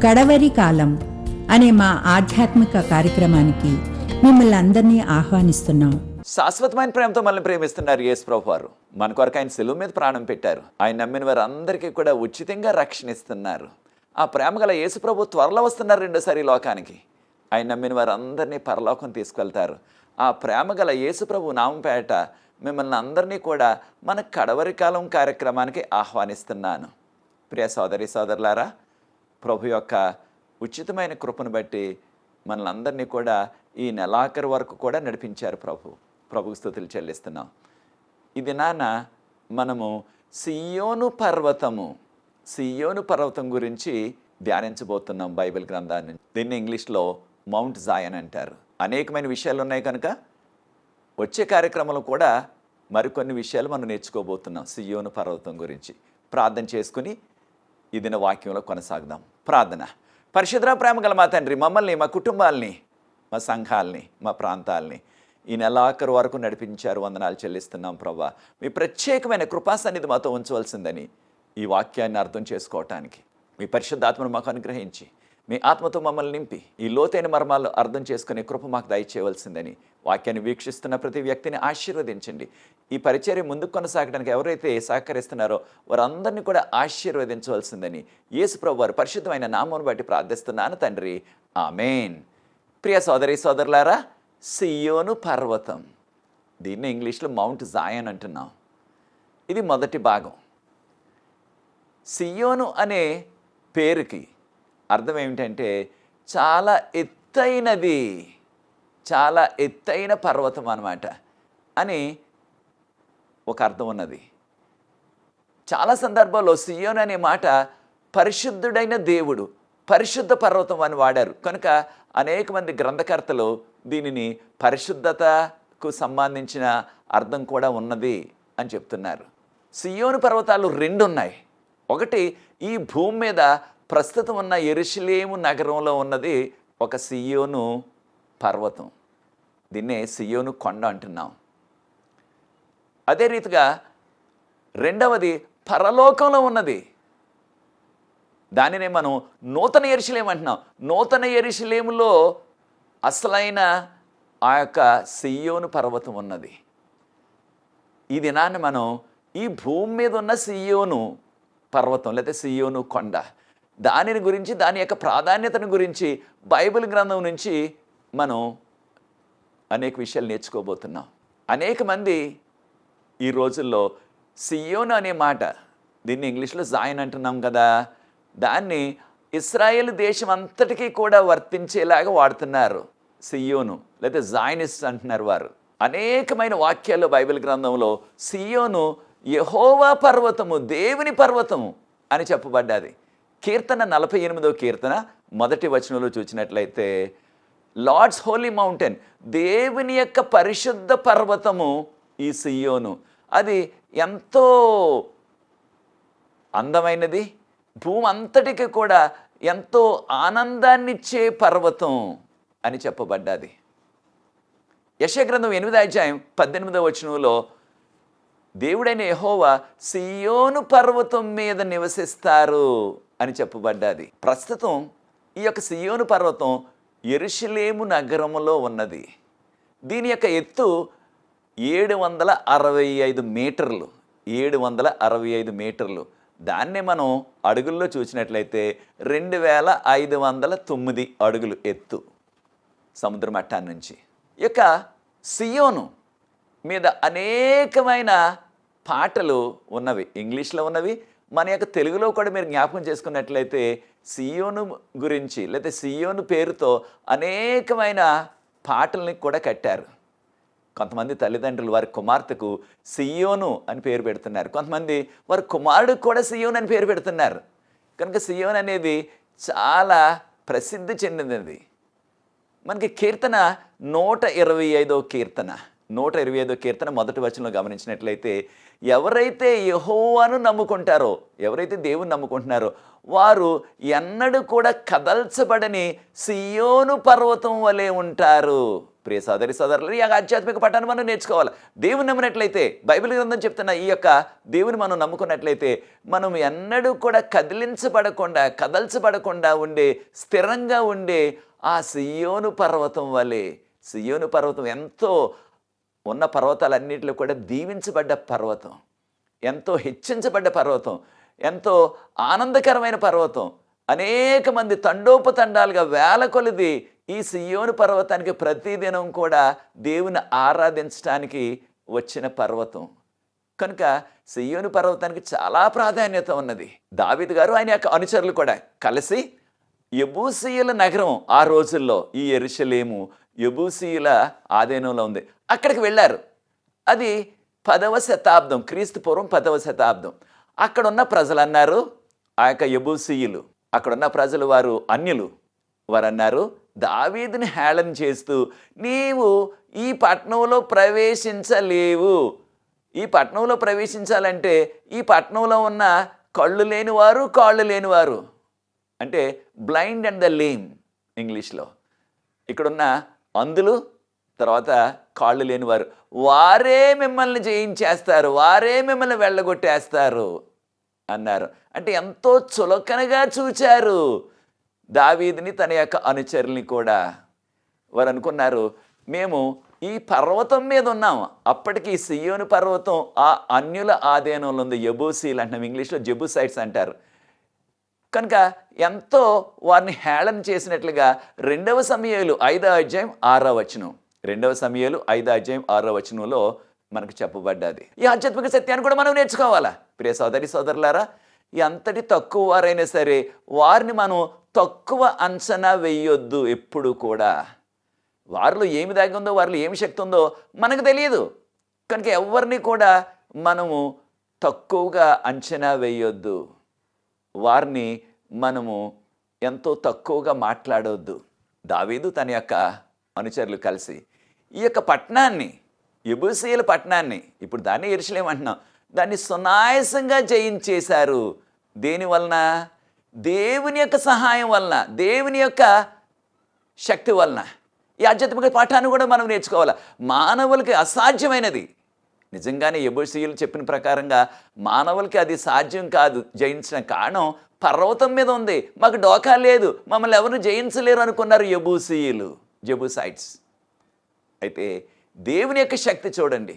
కడవరి కాలం అనే మా ఆధ్యాత్మిక కార్యక్రమానికి మిమ్మల్ని అందరినీ ఆహ్వానిస్తున్నాం. శాశ్వతమైన ప్రేమతో మనల్ని ప్రేమిస్తున్నారు యేసు ప్రభువు వారు. మన కొరకు ఆయన సిలువ మీద ప్రాణం పెట్టారు. ఆయన నమ్మిన వారు అందరికీ కూడా ఉచితంగా రక్షణ ఇస్తున్నారు. ఆ ప్రేమ గల యేసు ప్రభు త్వరలో వస్తున్నారు రెండోసారి లోకానికి. ఆయన నమ్మిన వారు అందరినీ పరలోకం తీసుకెళ్తారు. ఆ ప్రేమ గల యేసు ప్రభు నామంపేట మిమ్మల్ని అందరినీ కూడా మన కడవరి కాలం కార్యక్రమానికి ఆహ్వానిస్తున్నాను. ప్రియ సోదరి సోదరులారా, ప్రభు యొక్క ఉచితమైన కృపను బట్టి మనల్ని అందరినీ కూడా ఈ నెలాఖరు వరకు కూడా నడిపించారు. ప్రభుకు స్తుతులు చెల్లిస్తున్నాం. ఇది మనము సియోను పర్వతం గురించి ధ్యానించబోతున్నాం బైబిల్ గ్రంథాన్ని. దీన్ని ఇంగ్లీష్లో మౌంట్ జాయన్ అంటారు. అనేకమైన విషయాలు ఉన్నాయి కనుక వచ్చే కార్యక్రమంలో కూడా మరికొన్ని విషయాలు మనం నేర్చుకోబోతున్నాం సియోను పర్వతం గురించి. ప్రార్థన చేసుకుని ఈ దిన వాక్యంలో కొనసాగుదాం. ప్రార్థన. పరిశుద్ధ ప్రేమ గల మా తండ్రి, మమ్మల్ని, మా కుటుంబాలని, మా సంఘాలని, మా ప్రాంతాలని ఈ నెలాఖరు వరకు నడిపించారు. వందనాలు చెల్లిస్తున్నాం ప్రభా. మీ ప్రత్యేకమైన కృపా సన్నిధి మాతో ఉంచవలసిందని ఈ వాక్యాన్ని అర్థం చేసుకోవటానికి మీ పరిశుద్ధాత్మను మాకు అనుగ్రహించి మీ ఆత్మతో మమ్మల్ని నింపి ఈ లోతైన మర్మాలు అర్థం చేసుకునే కృప మాకు దయచేయవలసిందని వాక్యాన్ని వీక్షిస్తున్న ప్రతి వ్యక్తిని ఆశీర్వదించండి. ఈ పరిచర్య ముందుకు కొనసాగడానికి ఎవరైతే సహకరిస్తున్నారో వారందరినీ కూడా ఆశీర్వదించవలసిందని యేసు ప్రభువు వారి పరిశుద్ధమైన నామమును బట్టి ప్రార్థిస్తున్నాను తండ్రి, ఆమేన్. ప్రియ సోదరి సోదరులారా, సియోను పర్వతం, దీన్ని ఇంగ్లీష్లో మౌంట్ జాయన్ అంటున్నాం. ఇది మొదటి భాగం. సియోను అనే పేరుకి అర్థం ఏమిటంటే చాలా ఎత్తైనది, చాలా ఎత్తైన పర్వతం అన్నమాట అని ఒక అర్థం ఉన్నది. చాలా సందర్భాల్లో సియోను అనే మాట పరిశుద్ధుడైన దేవుడు, పరిశుద్ధ పర్వతం అని వాడారు. కనుక అనేక మంది గ్రంథకర్తలు దీనిని పరిశుద్ధతకు సంబంధించిన అర్థం కూడా ఉన్నది అని చెప్తున్నారు. సియోను పర్వతాలు రెండు ఉన్నాయి. ఒకటి ఈ భూమి మీద ప్రస్తుతం ఉన్న యెరూషలేము నగరంలో ఉన్నది ఒక సియోను పర్వతం. దీన్నే సియోను కొండ అంటున్నాం. అదే రీతిగా రెండవది పరలోకంలో ఉన్నది. దానినే మనం నూతన యెరూషలేము అంటున్నాం. నూతన యెరూషలేములో అసలైన ఆ యొక్క సియోను పర్వతం ఉన్నది. ఈ దినాన్ని మనం ఈ భూమి మీద ఉన్న సియోను పర్వతం లేదా సియోను కొండ, దానిని గురించి, దాని యొక్క ప్రాధాన్యతను గురించి బైబిల్ గ్రంథం నుంచి మనం అనేక విషయాలు నేర్చుకోబోతున్నాం. అనేక మంది ఈ రోజుల్లో సియోను అనే మాట, దీన్ని ఇంగ్లీష్లో జాయన్ అంటున్నాం కదా, దాన్ని ఇశ్రాయేల్ దేశం అంతటికీ కూడా వర్తించేలాగా వాడుతున్నారు. సియోను లేదా జాయనిస్ట్ అంటున్నారు వారు. అనేకమైన వాక్యాల్లో బైబిల్ గ్రంథంలో సియోను యెహోవా పర్వతము, దేవుని పర్వతము అని చెప్పబడ్డది. కీర్తన 48వ కీర్తన 1వ వచనంలో చూసినట్లయితే లార్డ్స్ హోలీ మౌంటైన్, దేవుని యొక్క పరిశుద్ధ పర్వతము ఈ సియోను. అది ఎంతో అందమైనది, భూమి అంతటికి కూడా ఎంతో ఆనందాన్నిచ్చే పర్వతం అని చెప్పబడ్డది. యెషయా గ్రంథం 8వ అధ్యాయం 18వ వచనంలో దేవుడైన యెహోవా సియోను పర్వతం మీద నివసిస్తారు అని చెప్పబడ్డది. ప్రస్తుతం ఈ యొక్క సియోను పర్వతం యెరూషలేము నగరములో ఉన్నది. దీని యొక్క ఎత్తు 765 మీటర్లు. 765 మీటర్లు. దాన్నే మనం అడుగుల్లో చూసినట్లయితే 2509 అడుగులు ఎత్తు సముద్ర మట్టాన్ని నుంచి. ఈ యొక్క సియోను మీద అనేకమైన పాటలు ఉన్నవి, ఇంగ్లీష్లో ఉన్నవి. మన యొక్క తెలుగులో కూడా మీరు జ్ఞాపకం చేసుకున్నట్లయితే సియోను గురించి లేదా సియోను పేరుతో అనేకమైన పాటల్ని కూడా కట్టారు. కొంతమంది తల్లిదండ్రులు వారి కుమార్తెకు సియోను అని పేరు పెడుతున్నారు. కొంతమంది వారి కుమారుడికి కూడా సియోను అని పేరు పెడుతున్నారు. కనుక సియోను అనేది చాలా ప్రసిద్ధి చెందినది. మనకి కీర్తన 125వ కీర్తన 125వ కీర్తన 1వ వచనంలో గమనించినట్లయితే ఎవరైతే యెహోవాను నమ్ముకుంటారో, ఎవరైతే దేవుని నమ్ముకుంటున్నారో వారు ఎన్నడూ కూడా కదల్చబడని సియోను పర్వతం వలె ఉంటారు ప్రియ సోదరి సోదరులు, ఈ ఆధ్యాత్మిక పఠాన్ని మనం నేర్చుకోవాలి. దేవుని నమ్మినట్లయితే, బైబిల్ గ్రంథం చెప్తున్న ఈ యొక్క దేవుని మనం నమ్ముకున్నట్లయితే, మనం ఎన్నడూ కూడా కదల్చబడకుండా ఉండే, స్థిరంగా ఉండే ఆ సియోను పర్వతం వలె. సియోను పర్వతం ఎంతో ఉన్న పర్వతాలన్నింటిలో కూడా దీవించబడ్డ పర్వతం, ఎంతో హెచ్చించబడ్డ పర్వతం, ఎంతో ఆనందకరమైన పర్వతం. అనేక మంది తండోపతండాలుగా వేల కొలది ఈ సియోను పర్వతానికి ప్రతిదినం కూడా దేవుని ఆరాధించడానికి వచ్చిన పర్వతం కనుక సియోను పర్వతానికి చాలా ప్రాధాన్యత ఉన్నది. దావీదు గారు ఆయన యొక్క అనుచరులు కూడా కలిసి యెబూసీయుల నగరం, ఆ రోజుల్లో ఈ యెరూషలేము యెబూసీయుల ఆధీనంలో ఉంది, అక్కడికి వెళ్ళారు. అది 10వ శతాబ్దం, క్రీస్తు పూర్వం 10వ శతాబ్దం. అక్కడున్న ప్రజలు అన్నారు, ఆ యొక్క యెబూసీయులు, అక్కడున్న ప్రజలు వారు అన్యులు, వారు అన్నారు దావీదుని హేళన చేస్తూ, నీవు ఈ పట్టణంలో ప్రవేశించలేవు. ఈ పట్టణంలో ప్రవేశించాలంటే ఈ పట్టణంలో ఉన్న కళ్ళు లేనివారు, కాళ్ళు లేనివారు, అంటే బ్లైండ్ అండ్ ద లేమ్ ఇంగ్లీష్లో, ఇక్కడున్న అందులు, తర్వాత కాళ్ళు లేనివారు, వారే మిమ్మల్ని జయించేస్తారు, వారే మిమ్మల్ని వెళ్ళగొట్టేస్తారు అన్నారు. అంటే ఎంతో చులకనగా చూచారు దావీదుని, తన యొక్క అనుచరుల్ని కూడా. వారు అనుకున్నారు, మేము ఈ పర్వతం మీద ఉన్నాం. అప్పటికి సియోను పర్వతం ఆ అన్యుల ఆధీనంలో ఉంది. యెబూసీలు అంటున్నాం, ఇంగ్లీష్లో జెబూసైట్స్ అంటారు. కనుక ఎంతో వారిని హేళన చేసినట్లుగా 2వ సమూయేలు 5వ అధ్యాయం 6వ వచనం, 2వ సమూయేలు 5వ అధ్యాయం 6వ వచనంలో మనకు చెప్పబడ్డది. ఈ ఆధ్యాత్మిక సత్యాన్ని కూడా మనం నేర్చుకోవాలా. ప్రియ సోదరి సోదరులారా, ఎంతటి తక్కువ వారైనా సరే వారిని మనం తక్కువ అంచనా వేయొద్దు. ఎప్పుడు కూడా వారిలో ఏమి దాగి ఉందో, వారిలో ఏమి శక్తి ఉందో మనకు తెలియదు. కనుక ఎవరిని కూడా మనము తక్కువగా అంచనా వేయొద్దు, వారిని మనము ఎంతో తక్కువగా మాట్లాడవద్దు. దావీదు తన యొక్క అనుచరులు కలిసి ఈ యొక్క పట్టణాన్ని, యెబూసీయుల పట్టణాన్ని, ఇప్పుడు దాన్ని యెరూషలేము అంటున్నాం, దాన్ని సునాయాసంగా జయించేశారు. దేని వలన? దేవుని యొక్క సహాయం వలన, దేవుని యొక్క శక్తి వలన. ఈ ఆధ్యాత్మిక పాఠాన్ని కూడా మనం నేర్చుకోవాలి. మానవులకి అసాధ్యమైనది, నిజంగానే యెబూసీయులు చెప్పిన ప్రకారంగా మానవులకి అది సాధ్యం కాదు జయించిన. కారణం పర్వతం మీద ఉంది, మాకు డోకా లేదు, మమ్మల్ని ఎవరు జయించలేరు అనుకున్నారు యెబూసీయులు, జెబూసైట్స్. అయితే దేవుని యొక్క శక్తి చూడండి,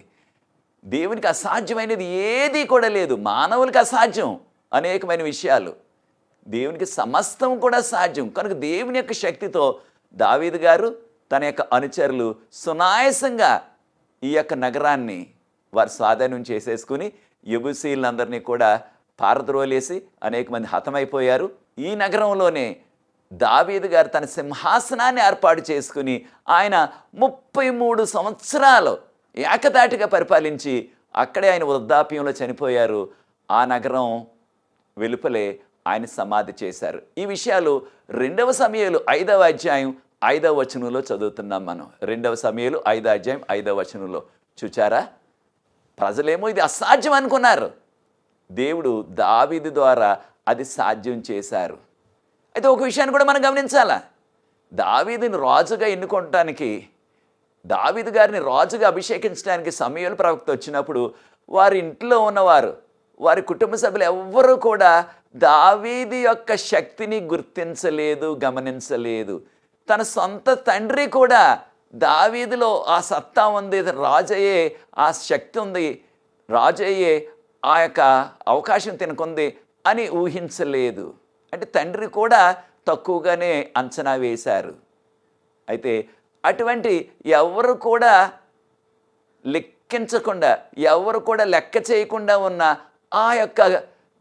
దేవునికి అసాధ్యమైనది ఏది కూడా లేదు. మానవులకి అసాధ్యం అనేకమైన విషయాలు, దేవునికి సమస్తం కూడా సాధ్యం. కనుక దేవుని యొక్క శక్తితో దావీదు గారు తన యొక్క అనుచరులు సునాయాసంగా ఈ యొక్క నగరాన్ని వారు స్వాధీనం చేసేసుకుని యెబూసీయులందరినీ కూడా పారద్రోలేసి అనేక మంది హతమైపోయారు. ఈ నగరంలోనే దావీదు గారు తన సింహాసనాన్ని ఏర్పాటు చేసుకుని ఆయన 33 సంవత్సరాలు ఏకదాటిగా పరిపాలించి అక్కడే ఆయన వృద్ధాప్యంలో చనిపోయారు. ఆ నగరం వెలుపలే ఆయన సమాధి చేశారు. ఈ విషయాలు 2వ సమూయేలు 5వ అధ్యాయం 5వ వచనంలో చదువుతున్నాం మనం. 2వ సమూయేలు 5వ అధ్యాయం 5వ వచనంలో చూచారా? ప్రజలేమో ఇది అసాధ్యం అనుకున్నారు, దేవుడు దావీదు ద్వారా అది సాధ్యం చేశారు. అయితే ఒక విషయాన్ని కూడా మనం గమనించాలా. దావీదుని రాజుగా ఎన్నుకోవటానికి, దావీదు గారిని రాజుగా అభిషేకించడానికి సమూయేలు ప్రవక్త వచ్చినప్పుడు వారి ఇంట్లో ఉన్నవారు, వారి కుటుంబ సభ్యులు ఎవ్వరూ కూడా దావీదు యొక్క శక్తిని గుర్తించలేదు, గమనించలేదు. తన సొంత తండ్రి కూడా దావీదులో ఆ సత్తా ఉంది, రాజయ్యే ఆ శక్తి ఉంది, రాజయ్యే ఆ యొక్క అవకాశం తినకుంది అని ఊహించలేదు. అంటే తండ్రి కూడా తక్కువగానే అంచనా వేశారు. అయితే అటువంటి ఎవరు కూడా లెక్కించకుండా, ఎవరు కూడా లెక్క చేయకుండా ఉన్న ఆ యొక్క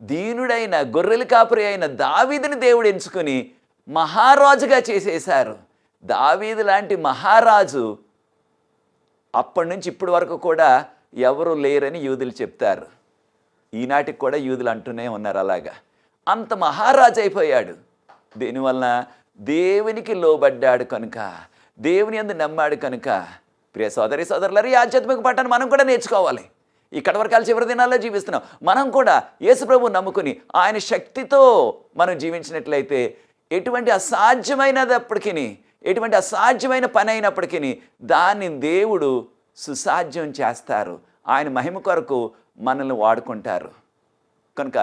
దీనుడైన గొర్రెల కాపరి అయిన దావీదుని దేవుడు ఎంచుకొని మహారాజుగా చేసేశారు. దావీదు లాంటి మహారాజు అప్పటి నుంచి ఇప్పటి వరకు కూడా ఎవరు లేరని యూదులు చెప్తారు. ఈనాటికి కూడా యూదులు అంటూనే ఉన్నారు అలాగా. అంత మహారాజు అయిపోయాడు. దీనివలన దేవునికి లోబడ్డాడు కనుక, దేవుని యందు నమ్మాడు కనుక. ప్రియ సోదరి సోదరులారా, ఈ ఆధ్యాత్మిక పాఠాన్ని మనం కూడా నేర్చుకోవాలి. ఈ కడవరకాల చివరి దినాల్లో జీవిస్తున్నాం. మనం కూడా యేసు ప్రభువుని నమ్ముకుని ఆయన శక్తితో మనం జీవించినట్లయితే ఎటువంటి అసాధ్యమైనదప్పటికీ, ఎటువంటి అసాధ్యమైన పని అయినప్పటికీ దాన్ని దేవుడు సుసాధ్యం చేస్తారు. ఆయన మహిమ కొరకు మనల్ని వాడుకుంటారు. కనుక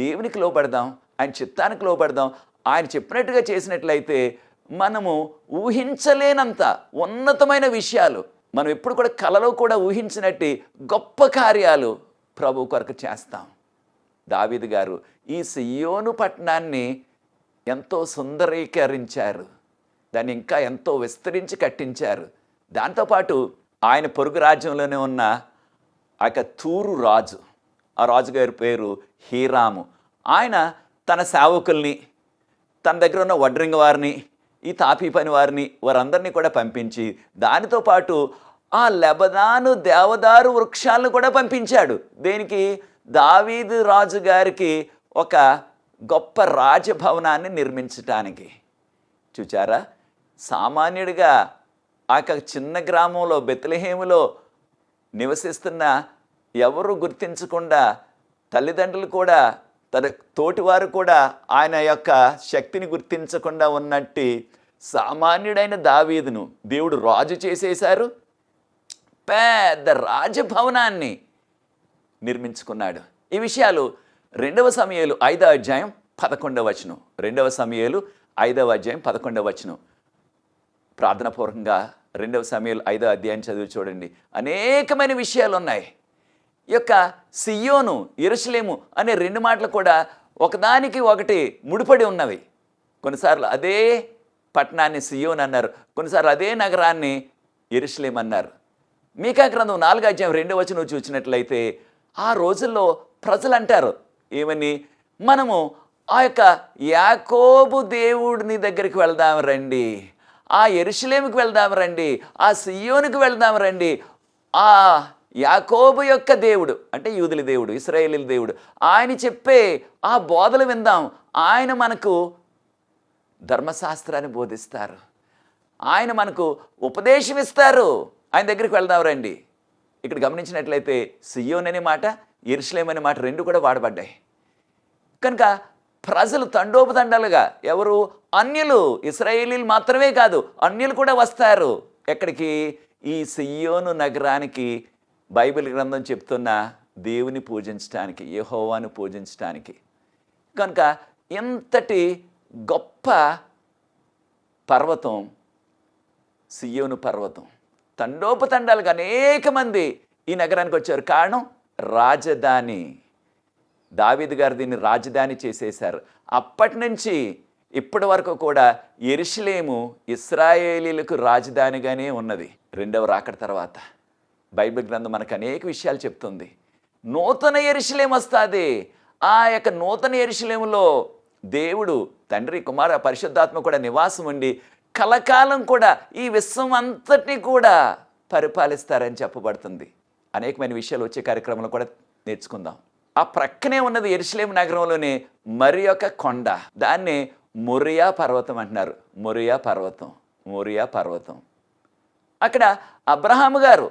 దేవునికి లోబడదాం, ఆయన చిత్తానికి లోబడదాం. ఆయన చెప్పినట్టుగా చేసినట్లయితే మనము ఊహించలేనంత ఉన్నతమైన విషయాలు, మనం ఎప్పుడు కూడా కలలో కూడా ఊహించినట్టు గొప్ప కార్యాలు ప్రభు కొరకు చేస్తాం. దావీదు గారు ఈ సియోను పట్టణాన్ని ఎంతో సుందరీకరించారు, దాన్ని ఇంకా ఎంతో విస్తరించి కట్టించారు. దాంతోపాటు ఆయన పొరుగు రాజ్యంలోనే ఉన్న ఆ యొక్క తూరు రాజు, ఆ రాజుగారి పేరు హీరాము, ఆయన తన సేవకుల్ని, తన దగ్గర ఉన్న వడ్రింగ వారిని, ఈ తాపీ పని వారిని, వారందరినీ కూడా పంపించి దానితో పాటు ఆ లెబనాను దేవదారు వృక్షాలను కూడా పంపించాడు. దేనికి? దావీదు రాజు గారికి ఒక గొప్ప రాజభవనాన్ని నిర్మించటానికి. చూచారా, సామాన్యుడిగా ఆ చిన్న గ్రామంలో బెత్లెహేములో నివసిస్తున్న ఎవరు గుర్తించకుండా, తల్లిదండ్రులు కూడా, తన తోటివారు కూడా ఆయన యొక్క శక్తిని గుర్తించకుండా ఉన్నట్టు సామాన్యుడైన దావీదును దేవుడు రాజు చేసేశారు. పెద్ద రాజభవనాన్ని నిర్మించుకున్నాడు. ఈ విషయాలు 2 సమూయేలు 5వ అధ్యాయం 11వ వచనం. 2 సమూయేలు 5వ అధ్యాయం 11వ వచనం. ప్రార్థనాపూర్వకంగా 2 సమూయేలు 5వ అధ్యాయం చదివి చూడండి. అనేకమైన విషయాలు ఉన్నాయి. ఈ యొక్క సియోను, యెరూషలేము అనే 2 మాటలు కూడా ఒకదానికి ఒకటి ముడిపడి ఉన్నవి. కొన్నిసార్లు అదే పట్టణాన్ని సియోన్ అన్నారు, కొన్నిసార్లు అదే నగరాన్ని యెరూషలేం అన్నారు. మీకా గ్రంథం 4వ అధ్యాయం 2వ వచనం చూసినట్లయితే ఆ రోజుల్లో ప్రజలు అంటారు ఏమని, మనము ఆ యొక్క యాకోబు దేవుడిని దగ్గరికి వెళ్దాం రండి, ఆ యెరూషలేముకి వెళ్దాం రండి, ఆ సియోనుకి వెళ్దాం రండి, ఆ యాకోబు యొక్క దేవుడు అంటే యూదుల దేవుడు, ఇశ్రాయేలీల దేవుడు, ఆయన చెప్పే ఆ బోధలు విందాం, ఆయన మనకు ధర్మశాస్త్రాన్ని బోధిస్తారు, ఆయన మనకు ఉపదేశం ఇస్తారు, ఆయన దగ్గరికి వెళ్దాం రండి. ఇక్కడ గమనించినట్లయితే సియోన్ అనే మాట, యెరూషలేం అనే మాట 2 కూడా వాడబడ్డాయి. కనుక ప్రజలు తండోపతండాలుగా, ఎవరు? అన్యులు, ఇశ్రాయేలీలు మాత్రమే కాదు, అన్యులు కూడా వస్తారు. ఎక్కడికి? ఈ సియోను నగరానికి. బైబిల్ గ్రంథం చెప్తున్న దేవుని పూజించడానికి, యెహోవాను పూజించడానికి. కనుక ఎంతటి గొప్ప పర్వతం సియోను పర్వతం. తండోపతండాలుగా అనేక మంది ఈ నగరానికి వచ్చారు. కారణం రాజధాని. దావీదు గారు దీన్ని రాజధాని చేసేశారు. అప్పటి నుంచి ఇప్పటి వరకు కూడా యెరూషలేము ఇశ్రాయేలీలకు రాజధానిగానే ఉన్నది. 2వ రాకడ తర్వాత బైబిల్ గ్రంథం మనకు అనేక విషయాలు చెప్తుంది. నూతన యెరూషలేము వస్తుంది. ఆ యొక్క నూతన యెరూషలేములో దేవుడు తండ్రి, కుమార, పరిశుద్ధాత్మ కూడా నివాసం ఉండి కలకాలం కూడా ఈ విశ్వం అంతటినీ కూడా పరిపాలిస్తారని చెప్పబడుతుంది. అనేకమైన విషయాలు వచ్చే కార్యక్రమంలో కూడా నేర్చుకుందాం. ఆ ప్రక్కనే ఉన్నది యెరూషలేము నగరంలోనే మరి ఒక కొండ, దాన్ని మొరియా పర్వతం అంటున్నారు. మొరియా పర్వతం, మొరియా పర్వతం. అక్కడ అబ్రహాము గారు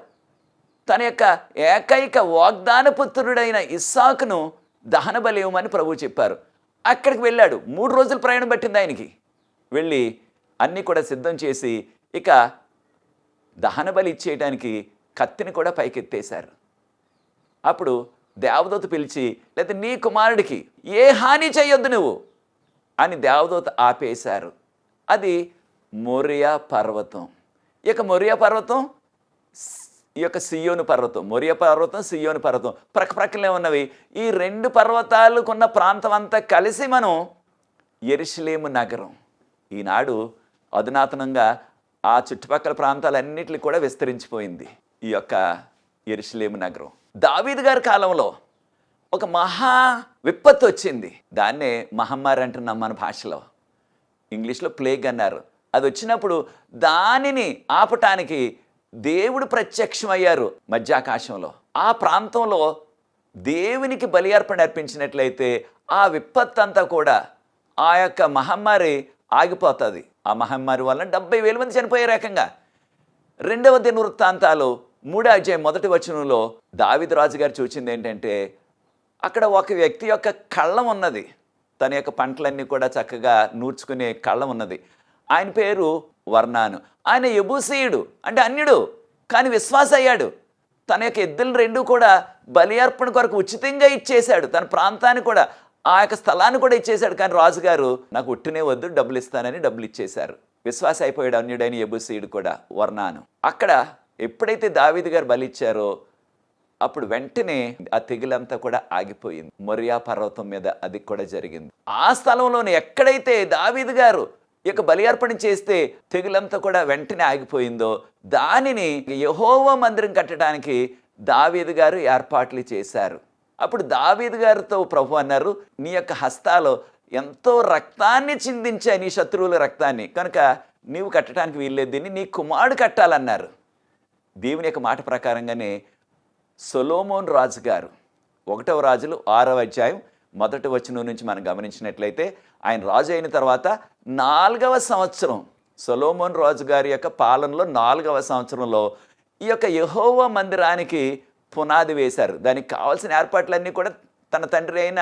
తన యొక్క ఏకైక వాగ్దాన పుత్రుడైన ఇస్సాకును దహన బలి ఇవ్వమని ప్రభువు చెప్పారు. అక్కడికి వెళ్ళాడు. 3 రోజులు ప్రయాణం పట్టింది ఆయనకి. వెళ్ళి అన్నీ కూడా సిద్ధం చేసి ఇక దహన బలి ఇచ్చేయడానికి కత్తిని కూడా పైకెత్తేశారు. అప్పుడు దేవదూత పిలిచి, లేదా నీ కుమారుడికి ఏ హాని చేయొద్దు నువ్వు అని దేవదూత ఆపేశారు. అది మొరియా పర్వతం. ఈ యొక్క మొరియా పర్వతం, ఈ యొక్క సియోను పర్వతం, మొరియా పర్వతం, సియోను పర్వతం ప్రక్కనే ఉన్నవి. ఈ 2 పర్వతాలకున్న ప్రాంతం అంతా కలిసి మనం యెరూషలేము నగరం. ఈనాడు అధునాతనంగా ఆ చుట్టుపక్కల ప్రాంతాలన్నిటికీ కూడా విస్తరించిపోయింది ఈ యొక్క యెరూషలేము నగరం. దావీదు గారి కాలంలో ఒక మహా విపత్తు వచ్చింది. దాన్నే మహమ్మారి అంటున్నాం మన భాషలో, ఇంగ్లీష్లో ప్లేగ్ అన్నారు. అది వచ్చినప్పుడు దానిని ఆపటానికి దేవుడు ప్రత్యక్షమయ్యారు మధ్యాకాశంలో. ఆ ప్రాంతంలో దేవునికి బలి అర్పణ అర్పించినట్లయితే ఆ విపత్తు అంతా కూడా, ఆ యొక్క మహమ్మారి ఆగిపోతుంది. ఆ మహమ్మారి వలన 70,000 మంది చనిపోయే రకంగా. 2వ దినవృత్తాంతాలు 3వ అధ్యాయం 1వ వచనంలో దావీదు రాజు గారు చూసింది ఏంటంటే, అక్కడ ఒక వ్యక్తి యొక్క కళ్ళం ఉన్నది. తన యొక్క పంటలన్నీ కూడా చక్కగా నూర్చుకునే కళ్ళం ఉన్నది. ఆయన పేరు వర్ణాను. ఆయన యెబూసీయుడు, అంటే అన్యుడు, కానీ విశ్వాస అయ్యాడు. తన యొక్క ఎద్దులు రెండు కూడా బలి అర్పణ కొరకు ఉచితంగా ఇచ్చేశాడు. తన ప్రాంతాన్ని కూడా, ఆ యొక్క స్థలాన్ని కూడా ఇచ్చేశాడు. కానీ రాజుగారు నాకు ఉట్టినే వద్దు, డబ్బులు ఇస్తానని డబ్బులు ఇచ్చేశారు. విశ్వాస అయిపోయాడు అన్యుడైన యెబూసీయుడు కూడా, వర్ణాను. అక్కడ ఎప్పుడైతే దావీదు గారు బలి ఇచ్చారో అప్పుడు వెంటనే ఆ తెగులంతా కూడా ఆగిపోయింది. మొరియా పర్వతం మీద అది కూడా జరిగింది. ఆ స్థలంలోనే ఎక్కడైతే దావీదు గారు ఇక బలి అర్పణ చేస్తే తెగులంతా కూడా వెంటనే ఆగిపోయిందో, దానిని యెహోవా మందిరం కట్టడానికి దావీదు గారు ఏర్పాట్లు చేశారు. అప్పుడు దావీదు గారితో ప్రభు అన్నారు, నీ యొక్క హస్తాలో ఎంతో రక్తాన్ని చిందించాయి, నీ శత్రువుల రక్తాన్ని, కనుక నీవు కట్టడానికి వీల్లేదు, దీన్ని నీ కుమారుడు కట్టాలన్నారు. దేవుని యొక్క మాట ప్రకారంగానే సొలొమోను రాజు గారు 1వ రాజులు 6వ అధ్యాయం 1వ వచనం నుంచి మనం గమనించినట్లయితే, ఆయన రాజు అయిన తర్వాత 4వ సంవత్సరం, సొలొమోను రాజు గారి యొక్క పాలనలో 4వ సంవత్సరంలో ఈ యొక్క యెహోవా మందిరానికి పునాది వేశారు. దానికి కావాల్సిన ఏర్పాట్లన్నీ కూడా తన తండ్రి అయిన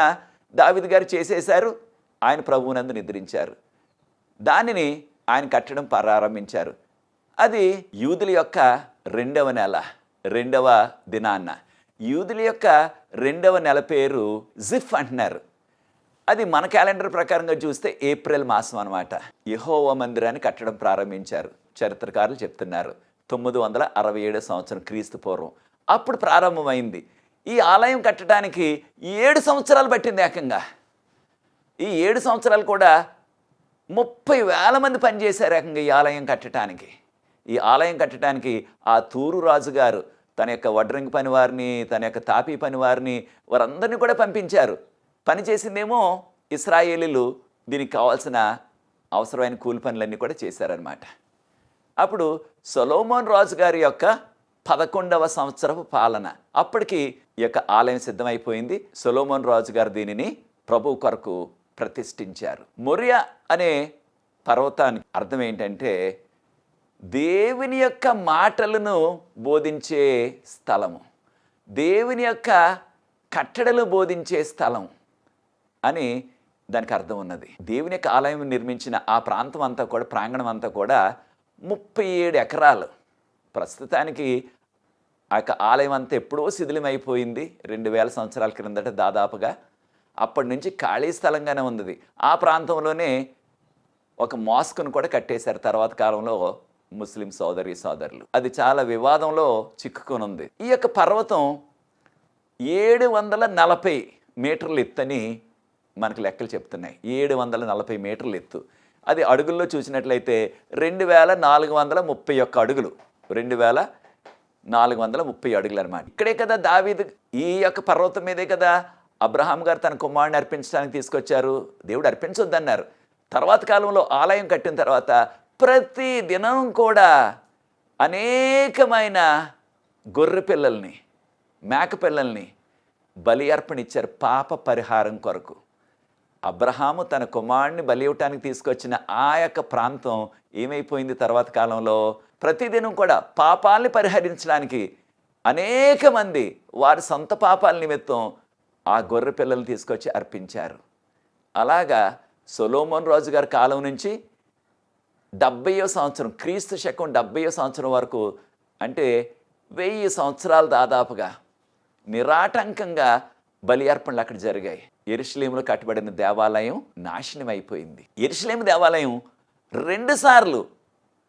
దావీదు గారు చేసేశారు. ఆయన ప్రభువునందు నిద్రించారు. దానిని ఆయన కట్టడం ప్రారంభించారు. అది యూదుల యొక్క 2వ నెల 2వ దినాన్న. యూదుల యొక్క 2వ నెల పేరు జిఫ్ అంటున్నారు. అది మన క్యాలెండర్ ప్రకారంగా చూస్తే ఏప్రిల్ మాసం అన్నమాట. యెహోవా మందిరాన్ని కట్టడం ప్రారంభించారు. చరిత్రకారులు చెప్తున్నారు 967 సంవత్సరం క్రీస్తు పూర్వం అప్పుడు ప్రారంభమైంది. ఈ ఆలయం కట్టడానికి 7 సంవత్సరాలు పట్టింది ఏకంగా. ఈ 7 సంవత్సరాలు కూడా 30,000 మంది పనిచేశారు ఏకంగా ఈ ఆలయం కట్టడానికి. ఈ ఆలయం కట్టడానికి ఆ తూరు రాజుగారు తన యొక్క వడ్రంగి పనివారిని, తన యొక్క తాపీ పనివారిని, వారందరినీ కూడా పంపించారు. పని చేసిందేమో ఇశ్రాయేలీలు, దీనికి కావాల్సిన అవసరమైన కూలి పనులన్నీ కూడా చేశారనమాట. అప్పుడు సొలొమోను రాజు గారి యొక్క 11వ సంవత్సరపు పాలన, అప్పటికి ఈ యొక్క ఆలయం సిద్ధమైపోయింది. సొలొమోను రాజు గారు దీనిని ప్రభువు కొరకు ప్రతిష్ఠించారు. మొరియా అనే పర్వతానికి అర్థం ఏంటంటే దేవుని యొక్క మాటలను బోధించే స్థలము, దేవుని యొక్క కట్టడలు బోధించే స్థలం అని దానికి అర్థం ఉన్నది. దేవుని యొక్క ఆలయం నిర్మించిన ఆ ప్రాంతం అంతా కూడా, ప్రాంగణం అంతా కూడా 37 ఎకరాలు. ప్రస్తుతానికి ఆ యొక్క ఆలయం అంతా ఎప్పుడో శిథిలమైపోయింది, 2000 సంవత్సరాల క్రిందట దాదాపుగా. అప్పటి నుంచి ఖాళీ స్థలంగానే ఉంది. ఆ ప్రాంతంలోనే ఒక మాస్క్ను కూడా కట్టేశారు తర్వాత కాలంలో ముస్లిం సోదరులు. అది చాలా వివాదంలో చిక్కుకొని ఉంది. ఈ యొక్క పర్వతం 740 మీటర్ల ఎత్తని మనకు లెక్కలు చెప్తున్నాయి. 740 మీటర్ల ఎత్తు. అది అడుగుల్లో చూసినట్లయితే 2431 అడుగులు, 2430 అడుగులు అనమాట. ఇక్కడే కదా దావీదు, ఈ యొక్క పర్వతం మీదే కదా అబ్రహాం గారు తన కుమారుని అర్పించడానికి తీసుకొచ్చారు. దేవుడు అర్పించొద్దన్నారు. తర్వాత కాలంలో ఆలయం కట్టిన తర్వాత ప్రతి దినం కూడా అనేకమైన గొర్రె పిల్లల్ని, మేక పిల్లల్ని బలి అర్పణ ఇచ్చారు పాప పరిహారం కొరకు. అబ్రహాము తన కుమారుడిని బలి ఇవ్వటానికి తీసుకొచ్చిన ఆ యొక్క ప్రాంతం ఏమైపోయింది తర్వాత కాలంలో? ప్రతిదినం కూడా పాపాలని పరిహరించడానికి అనేక మంది వారి సొంత పాపాల నిమిత్తం ఆ గొర్రె పిల్లల్ని తీసుకొచ్చి అర్పించారు. అలాగా సొలొమోను రాజు గారి కాలం నుంచి 70వ సంవత్సరం, క్రీస్తు శకం 70వ సంవత్సరం వరకు, అంటే 1000 సంవత్సరాలు దాదాపుగా నిరాటంకంగా బలి అర్పణలు అక్కడ జరిగాయి. యెరూషలేములో కట్టబడిన దేవాలయం నాశనం అయిపోయింది. యెరూషలేము దేవాలయం 2 సార్లు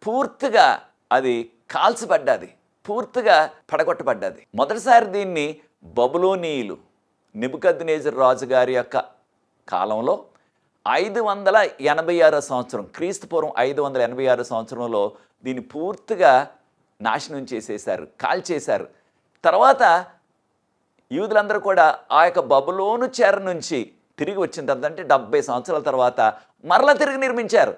పూర్తిగా అది కాల్చబడ్డది, పూర్తిగా పడగొట్టబడ్డది. మొదటిసారి దీన్ని బబులోనీయులు, నెబుకద్నెజరు రాజు గారి యొక్క కాలంలో 586 సంవత్సరం, క్రీస్తు పూర్వం 586 సంవత్సరంలో దీన్ని పూర్తిగా నాశనం చేసేశారు, కాల్చేశారు. తర్వాత యూదులందరూ కూడా ఆ యొక్క బబులోను చెర నుంచి తిరిగి వచ్చిన తర్వాత, అంటే 70 సంవత్సరాల తర్వాత మరలా తిరిగి నిర్మించారు.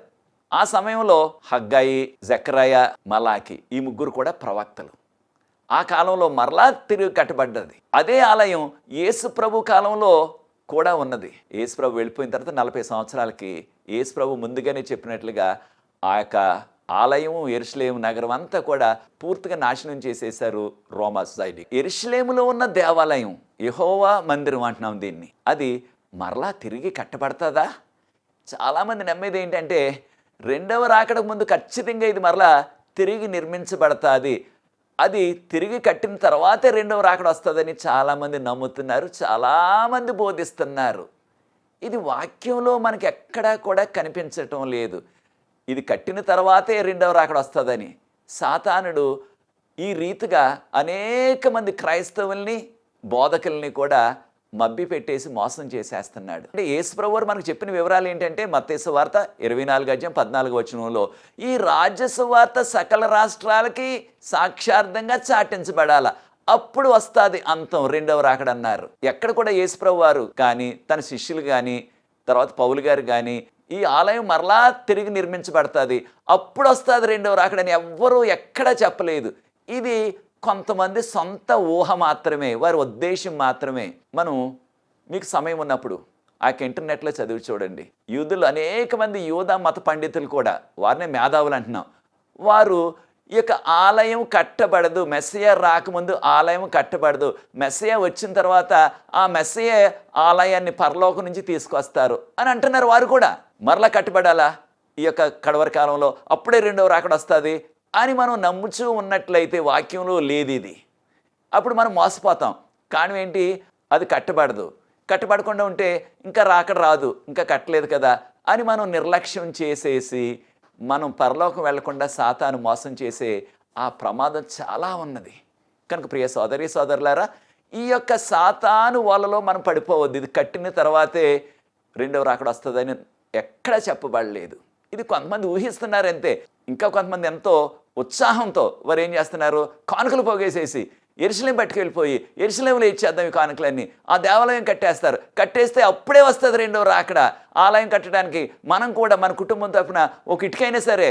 ఆ సమయంలో హగ్గాయి, జకరయ, మలాకి ఈ ముగ్గురు కూడా ప్రవక్తలు. ఆ కాలంలో మరలా తిరిగి కట్టబడ్డది. అదే ఆలయం యేసు ప్రభు కాలంలో కూడా ఉన్నది. యేసు ప్రభు వెళ్ళిపోయిన తర్వాత 40 సంవత్సరాలకి యేసు ప్రభు ముందుగానే చెప్పినట్లుగా ఆ యొక్క ఆలయం, యెరూషలేము నగరం అంతా కూడా పూర్తిగా నాశనం చేసేశారు రోమా సొసైటీ. యెరూషలేములో ఉన్న దేవాలయం, యెహోవా మందిరం అంటున్నాం దీన్ని, అది మరలా తిరిగి కట్టబడతాదా? చాలామంది నమ్మేది ఏంటంటే రెండవ రాకడకు ముందు ఖచ్చితంగా ఇది మరలా తిరిగి నిర్మించబడతాది, అది తిరిగి కట్టిన తర్వాతే రెండవ రాకడ వస్తుందని చాలామంది నమ్ముతున్నారు, చాలామంది బోధిస్తున్నారు. ఇది వాక్యంలో మనకి ఎక్కడా కూడా కనిపించటం లేదు. ఇది కట్టిన తర్వాతే రెండవ రాకడ వస్తుందని సాతానుడు ఈ రీతిగా అనేక మంది క్రైస్తవుల్ని బోధకుల్ని కూడా మబ్బి పెట్టేసి మోసం చేసేస్తున్నాడు. అంటే యేసుప్రభువు మనకు చెప్పిన వివరాలు ఏంటంటే మత్తయి సువార్త 24:14 ఈ రాజ్య సువార్త సకల రాష్ట్రాలకి సాక్షార్థంగా చాటించబడాల, అప్పుడు వస్తుంది అంతం, రెండవ రాకడ అన్నారు. ఎక్కడ కూడా యేసుప్రభువు వారు కానీ తన శిష్యులు కానీ తర్వాత పౌలు గారు కానీ ఈ ఆలయం మరలా తిరిగి నిర్మించబడుతుంది, అప్పుడు వస్తుంది రెండవ రాకడని ఎవ్వరూ ఎక్కడా చెప్పలేదు. ఇది కొంతమంది సొంత ఊహ మాత్రమే, వారి ఉద్దేశం మాత్రమే. మనం మీకు సమయం ఉన్నప్పుడు ఇంటర్నెట్లో చదివి చూడండి. యూదులు అనేక మంది యూదా మత పండితులు కూడా, వారినే మేధావులు అంటున్నాం, వారు ఈ యొక్క ఆలయం కట్టబడదు, మెస్సియా రాకముందు ఆలయం కట్టబడదు, మెస్సియా వచ్చిన తర్వాత ఆ మెస్సియా ఆలయాన్ని పరలోకం నుంచి తీసుకొస్తారు అని అంటున్నారు. వారు కూడా మరలా కట్టబడాలా ఈ యొక్క కడవరి కాలంలో, అప్పుడే రెండవ రాకడ వస్తుంది అని మనం నమ్ముచూ ఉన్నట్లయితే వాక్యంలో లేదు ఇది, అప్పుడు మనం మోసపోతాం. కానీ ఏంటి, అది కట్టబడదు, కట్టబడకుండా ఉంటే ఇంకా రాకడ రాదు, ఇంకా కట్టలేదు కదా అని మనం నిర్లక్ష్యం చేసేసి మనం పరలోకం వెళ్లకుండా సాతాను మోసం చేసే ఆ ప్రమాదం చాలా ఉన్నది. కనుక ప్రియ సోదరి సోదరులారా, ఈ యొక్క సాతాను వలలో మనం పడిపోవద్దు. ఇది కట్టిన తర్వాతే రెండవ రాకడ వస్తుందని ఎక్కడా చెప్పబడలేదు. ఇది కొంతమంది ఊహిస్తున్నారు అంతే. ఇంకా కొంతమంది ఎంతో ఉత్సాహంతో వారు ఏం చేస్తున్నారు, కానుకలు పోగేసేసి యెరూషలేం పట్టుకెళ్ళిపోయి యెరూషలేంలో ఇచ్చేద్దాం ఈ కానుకలన్నీ, ఆ దేవాలయం కట్టేస్తారు, కట్టేస్తే అప్పుడే వస్తుంది రెండవ రాకడ. ఆలయం కట్టడానికి మనం కూడా మన కుటుంబం తరఫున ఒక ఇటుకైనా సరే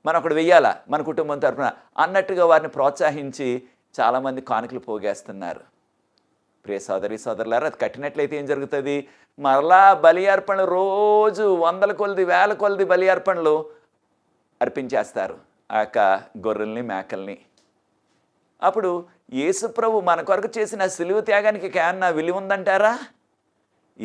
మనం అక్కడ వెయ్యాలా మన కుటుంబం తరఫున అన్నట్టుగా వారిని ప్రోత్సహించి చాలామంది కానుకలు పోగేస్తున్నారు. ప్రియ సోదరి సోదరులారా, అది కట్టినట్లయితే ఏం జరుగుతుంది, మరలా బలి అర్పణలు రోజు వందల కొలది వేల కొలది బలి అర్పణలు అర్పించేస్తారు ఆ యొక్క గొర్రెల్ని మేకల్ని. అప్పుడు యేసుప్రభు మన కొరకు చేసిన సిలువ త్యాగానికి ఏమన్నా విలువ ఉందంటారా?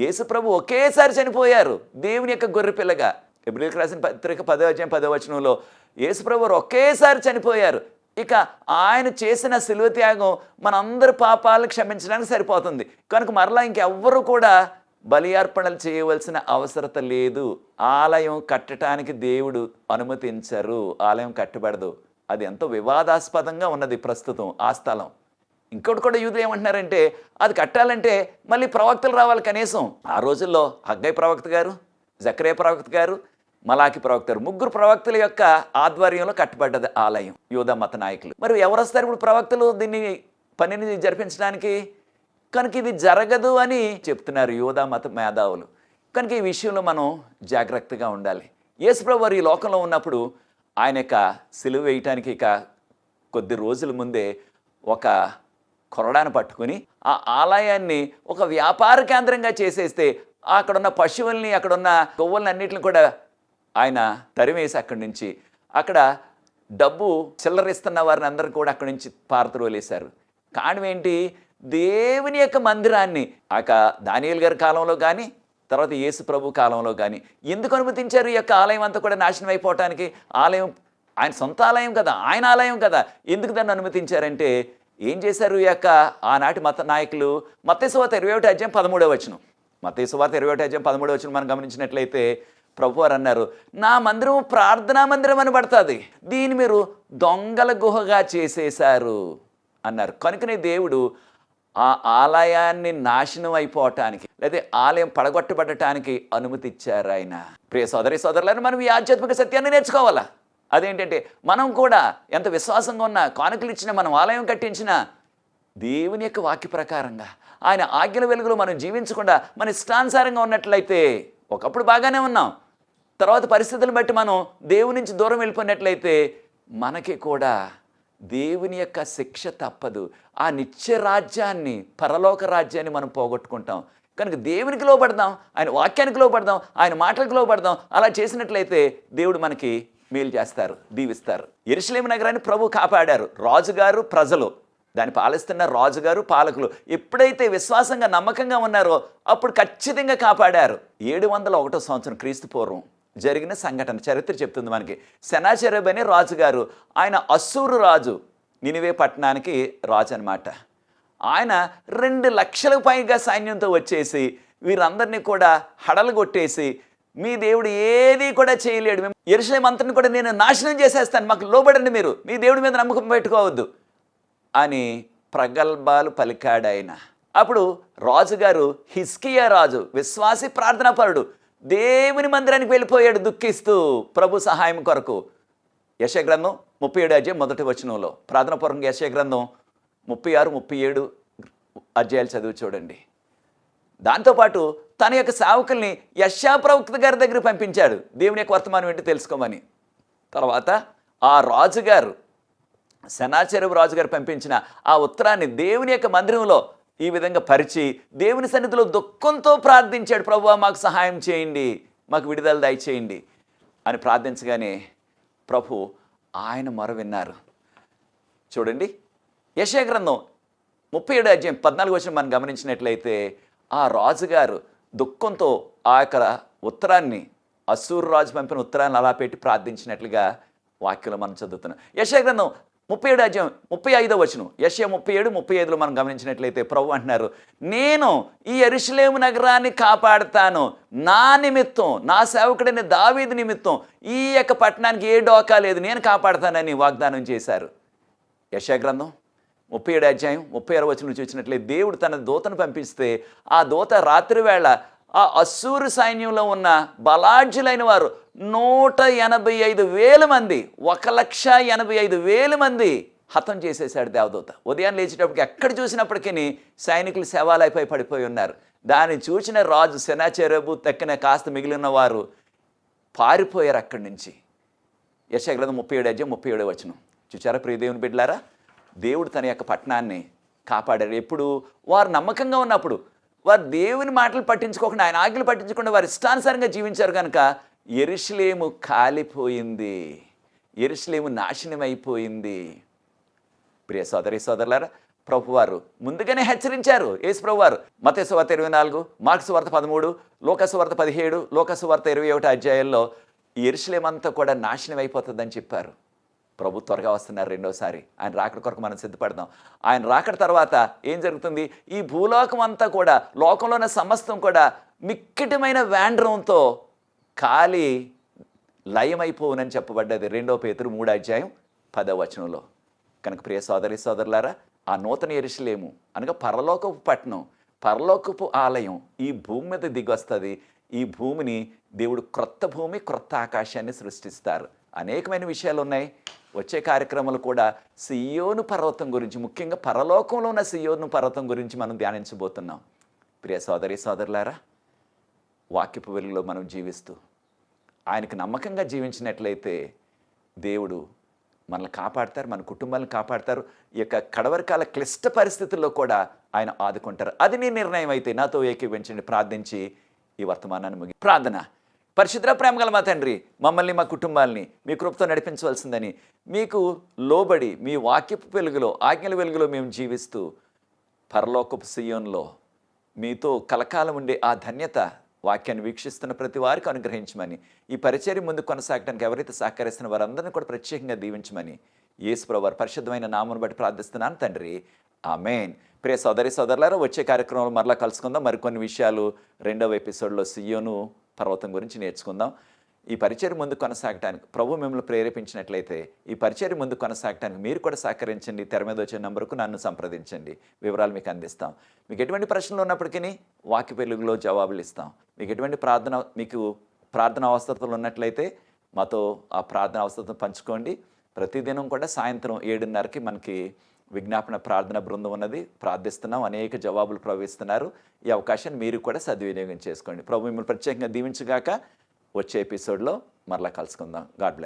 యేసుప్రభు ఒకేసారి చనిపోయారు దేవుని యొక్క గొర్రె పిల్లగా. హెబ్రీయులకు రాసిన పత్రిక 10:10 యేసుప్రభు ఒకేసారి చనిపోయారు. ఇక ఆయన చేసిన సిలువ త్యాగం మనందరి పాపాలను క్షమించడానికి సరిపోతుంది. కనుక మరలా ఇంకెవ్వరూ కూడా బలి అర్పణలు చేయవలసిన అవసరత లేదు. ఆలయం కట్టడానికి దేవుడు అనుమతించరు, ఆలయం కట్టబడదు. అది ఎంతో వివాదాస్పదంగా ఉన్నది ప్రస్తుతం ఆ స్థలం. ఇంకోటి కూడా యూదులు ఏమంటున్నారంటే, అది కట్టాలంటే మళ్ళీ ప్రవక్తలు రావాలి కనీసం. ఆ రోజుల్లో హగ్గై ప్రవక్త గారు, జకరియా ప్రవక్త గారు, మలాకి ప్రవక్త గారు, ముగ్గురు ప్రవక్తల యొక్క ఆధ్వర్యంలో కట్టబడ్డది ఆలయం, యూదా మత నాయకులు. మరి ఎవరు వస్తారు ఇప్పుడు ప్రవక్తలు దీన్ని పనిని జరిపించడానికి? కనుక ఇది జరగదు అని చెప్తున్నారు యూదా మత మేధావులు. కనుక ఈ విషయంలో మనం జాగ్రత్తగా ఉండాలి. యేసుప్రభు వారు ఈ లోకంలో ఉన్నప్పుడు ఆయన యొక్క సిలువ వేయటానికి ఇక కొద్ది రోజుల ముందే ఒక కొరడాను పట్టుకుని ఆ ఆలయాన్ని ఒక వ్యాపార కేంద్రంగా చేసేస్తే అక్కడున్న పశువుల్ని అక్కడున్న కొవ్వుల్ని అన్నిటిని కూడా ఆయన తరిమేసి అక్కడి నుంచి అక్కడ డబ్బు చిల్లరిస్తున్న వారిని అందరూ కూడా అక్కడి నుంచి పారద్రోలేశారు. కారణం ఏంటి, దేవుని యొక్క మందిరాన్ని దానియేలు గారి కాలంలో కానీ తర్వాత యేసు ప్రభు కాలంలో కానీ ఎందుకు అనుమతించారు ఈ యొక్క ఆలయం అంతా కూడా నాశనం అయిపోవటానికి? ఆలయం ఆయన సొంత ఆలయం కదా, ఆయన ఆలయం కదా, ఎందుకు దాన్ని అనుమతించారంటే ఏం చేశారు ఈ యొక్క ఆనాటి మత నాయకులు? మత్తయి సువార్త 21:13 మత్తయి సువార్త 21:13 మనం గమనించినట్లయితే ప్రభువారు అన్నారు, నా మందిరం ప్రార్థనా మందిరం అని పడుతుంది, దీన్ని మీరు దొంగల గుహగా చేసేశారు అన్నారు. కనుకనే దేవుడు ఆ ఆలయాన్ని నాశనం అయిపోవటానికి లేదా ఆలయం పడగొట్టబడటానికి అనుమతి ఇచ్చారు ఆయన. ప్రియ సోదరి సోదరులను మనం ఈ ఆధ్యాత్మిక సత్యాన్ని నేర్చుకోవాలా. అదేంటంటే మనం కూడా ఎంత విశ్వాసంగా ఉన్నా, కానుకలు ఇచ్చినా, మనం ఆలయం కట్టించినా దేవుని యొక్క వాక్య ప్రకారంగా ఆయన ఆజ్ఞల వెలుగులో మనం జీవించకుండా మన ఇష్టానుసారంగా ఉన్నట్లయితే ఒకప్పుడు బాగానే ఉన్నాం, తర్వాత పరిస్థితులను బట్టి మనం దేవుని నుంచి దూరం వెళ్ళిపోయినట్లయితే మనకి కూడా దేవుని యొక్క శిక్ష తప్పదు. ఆ నిత్య రాజ్యాన్ని, పరలోక రాజ్యాన్ని మనం పోగొట్టుకుంటాం. కనుక దేవునికి లోబడదాం, ఆయన వాక్యానికి లోబడదాం, ఆయన మాటలకు లోబడదాం. అలా చేసినట్లయితే దేవుడు మనకి మేలు చేస్తారు, దీవిస్తారు. యెరూషలేము నగరాన్ని ప్రభు కాపాడారు. రాజుగారు, ప్రజలు, దాన్ని పాలిస్తున్న రాజుగారు, పాలకులు ఎప్పుడైతే విశ్వాసంగా నమ్మకంగా ఉన్నారో అప్పుడు ఖచ్చితంగా కాపాడారు. 701 సంవత్సరం క్రీస్తు పూర్వం జరిగిన సంఘటన చరిత్ర చెప్తుంది మనకి. సెనాచెరబు అనే రాజుగారు, ఆయన అస్సూరు రాజు, నినివే పట్టణానికి రాజు అనమాట. ఆయన 2 లక్షలకు పైగా సైన్యంతో వచ్చేసి వీరందరినీ కూడా హడలగొట్టేసి, మీ దేవుడు ఏది కూడా చేయలేడు, యెరూషలేము అంతటిని కూడా నేను నాశనం చేసేస్తాను, మాకు లోబడండి, మీరు మీ దేవుడి మీద నమ్మకం పెట్టుకోవద్దు అని ప్రగల్భాలు పలికాడు ఆయన. అప్పుడు రాజుగారు, హిజ్కియా రాజు, విశ్వాసి ప్రార్థనాపరుడు, దేవుని మందిరానికి వెళ్ళిపోయాడు దుఃఖిస్తూ ప్రభు సహాయం కొరకు. యెషయా గ్రంథం 37 అధ్యాయం 1వ వచనంలో ప్రార్థనాపూర్వకంగా యెషయా గ్రంథం 36, 37 అధ్యాయాలు చదివి చూడండి. దాంతోపాటు తన యొక్క సేవకుల్ని యెషయా ప్రవక్త గారి దగ్గర పంపించాడు, దేవుని యొక్క వర్తమానం ఏంటి తెలుసుకోమని. తర్వాత ఆ రాజుగారు, సెనాచెరబు రాజుగారు పంపించిన ఆ ఉత్తరాన్ని దేవుని యొక్క మందిరంలో ఈ విధంగా పరిచి దేవుని సన్నిధిలో దుఃఖంతో ప్రార్థించాడు, ప్రభువా మాకు సహాయం చేయండి, మాకు విడుదల దయచేయండి అని ప్రార్థించగానే ప్రభు ఆయన మొర విన్నారు. చూడండి, యెషయా గ్రంథం 37 అధ్యాయం 14 వచనం మనం గమనించినట్లయితే, ఆ రాజుగారు దుఃఖంతో ఆ యొక్క ఉత్తరాన్ని, అస్సూరు రాజు పంపిన ఉత్తరాన్ని అలా పెట్టి ప్రార్థించినట్లుగా వాక్యంలో మనం చదువుతున్నాం. యెషయా గ్రంథం 37 అధ్యాయం 35వ వచనం, యెషయా 37, 35లో మనం గమనించినట్లయితే ప్రభు అంటున్నారు, నేను ఈ యెరూషలేము నగరాన్ని కాపాడుతాను, నా నిమిత్తం, నా సేవకుడైన దావీదు నిమిత్తం ఈ యొక్క పట్టణానికి ఏ డోకా లేదు, నేను కాపాడుతానని వాగ్దానం చేశారు. యెషయా గ్రంథం 37 అధ్యాయం 36వ వచనం చూసినట్లయితే, దేవుడు తన దూతను పంపిస్తే ఆ దూత రాత్రి వేళ ఆ అస్సూరు సైన్యంలో ఉన్న బలాఢ్యులైన వారు 185,000 మంది, 1,85,000 మంది హతం చేసేశాడు దేవదూత. ఉదయం లేచేటప్పటికి ఎక్కడ చూసినప్పటికీ సైనికులు శవాలైపోయి పడిపోయి ఉన్నారు. దాన్ని చూసిన రాజు సెనాచెరబు తక్కిన కాస్త మిగిలిన వారు పారిపోయారు అక్కడి నుంచి. యెషయా గ్రంథం 37 అధ్యాయం 37వ వచనం చూచారా ప్రియ దేవుని బిడ్డలారా? దేవుడు తన యొక్క పట్టణాన్ని కాపాడారు. ఎప్పుడు? వారు నమ్మకంగా ఉన్నప్పుడు, వారు దేవుని మాటలు పట్టించుకోకుండా, ఆయన ఆజ్ఞలు పట్టించకుండా వారు ఇష్టానుసారంగా జీవించారు కనుక యెరూషలేము కాలిపోయింది, యెరూషలేము నాశనం అయిపోయింది. ప్రియ సోదరి సోదరులారా, ప్రభువారు ముందుగానే హెచ్చరించారు. యేసు ప్రభువారు మత్తయి సువార్త 24, మార్కు సువార్త 13, లూకా సువార్త 17, లూకా సువార్త 21 అధ్యాయాల్లో యెరూషలేము అంతా కూడా నాశనం అయిపోతుందని చెప్పారు. ప్రభు త్వరగా వస్తున్నారు రెండోసారి. ఆయన రాకడ కొరకు మనం సిద్ధపడదాం. ఆయన రాకడ తర్వాత ఏం జరుగుతుంది? ఈ భూలోకం అంతా కూడా, లోకంలో ఉన్న సమస్తం కూడా మిక్కిటమైన వేండ్రంతో కాలి లయమైపోవునని చెప్పబడ్డది 2 పేతురు 3 అధ్యాయం 10వ వచనంలో. కనుక ప్రియ సోదరి సోదరులారా, ఆ నూతన యెరూషలేము అనగా పరలోకపు పట్టణం, పరలోకపు ఆలయం ఈ భూమి మీద దిగొస్తుంది. ఈ భూమిని దేవుడు క్రొత్త భూమి, క్రొత్త ఆకాశాన్ని సృష్టిస్తారు. అనేకమైన విషయాలు ఉన్నాయి. వచ్చే కార్యక్రమాలు కూడా సియోను పర్వతం గురించి, ముఖ్యంగా పరలోకంలో ఉన్న సియోను పర్వతం గురించి మనం ధ్యానించబోతున్నాం. ప్రియ సోదరి సోదరులారా, వాక్యపు వెలుగులో మనం జీవిస్తూ ఆయనకు నమ్మకంగా జీవించినట్లయితే దేవుడు మనల్ని కాపాడతారు, మన కుటుంబాలను కాపాడతారు. ఈ యొక్క కడవరకాల క్లిష్ట పరిస్థితుల్లో కూడా ఆయన ఆదుకుంటారు. అది నీ నిర్ణయం అయితే నాతో ఏకీవించండి. ప్రార్థించి ఈ వర్తమానాన్ని ముగి ప్రార్థన. పరిశుద్ధ ప్రేమ గల మా తండ్రి, మమ్మల్ని మా కుటుంబాలని మీ కృపతో నడిపించవలసిందని, మీకు లోబడి మీ వాక్యపు వెలుగులో, ఆజ్ఞల వెలుగులో మేము జీవిస్తూ పరలోకపు సియోన్లో మీతో కలకాలం ఉండే ఆ ధన్యత వాక్యాన్ని వీక్షిస్తున్న ప్రతి వారికి అనుగ్రహించమని, ఈ పరిచర్య ముందు కొనసాగడానికి ఎవరైతే సహకరిస్తున్న వారందరినీ కూడా ప్రత్యేకంగా దీవించమని యేసు ప్రభువు వారి పరిశుద్ధమైన నామమును బట్టి ప్రార్థిస్తున్నాను తండ్రి. ఆమేన్. ప్రియ సోదరి సోదరులారా, వచ్చే కార్యక్రమంలో మరలా కలుసుకుందాం. మరికొన్ని విషయాలు 2వ ఎపిసోడ్లో సియోను పర్వతం గురించి నేర్చుకుందాం. ఈ పరిచర్య ముందు కొనసాగటానికి ప్రభు మిమ్మల్ని ప్రేరేపించినట్లయితే, ఈ పరిచర్య ముందు కొనసాగటానికి మీరు కూడా సహకరించండి. తెర మీద వచ్చే నంబర్కు నన్ను సంప్రదించండి, వివరాలు మీకు అందిస్తాం. మీకు ఎటువంటి ప్రశ్నలు ఉన్నప్పటికీ వాక్య వెలుగులో జవాబులు ఇస్తాం. మీకు ఎటువంటి ప్రార్థన అవస్థతలు ఉన్నట్లయితే మాతో ఆ ప్రార్థన అవస్థతను పంచుకోండి. ప్రతిదినం కూడా సాయంత్రం 7:30కి మనకి విజ్ఞాపన ప్రార్థన బృందం ఉన్నది. ప్రార్థిస్తున్నాం, అనేక జవాబులు ప్రవహిస్తున్నారు. ఈ అవకాశాన్ని మీరు కూడా సద్వినియోగం చేసుకోండి. ప్రభు మిమ్మల్ని ప్రత్యేకంగా దీవించుగాక. వచ్చే ఎపిసోడ్లో మరలా కలుసుకుందాం. God bless.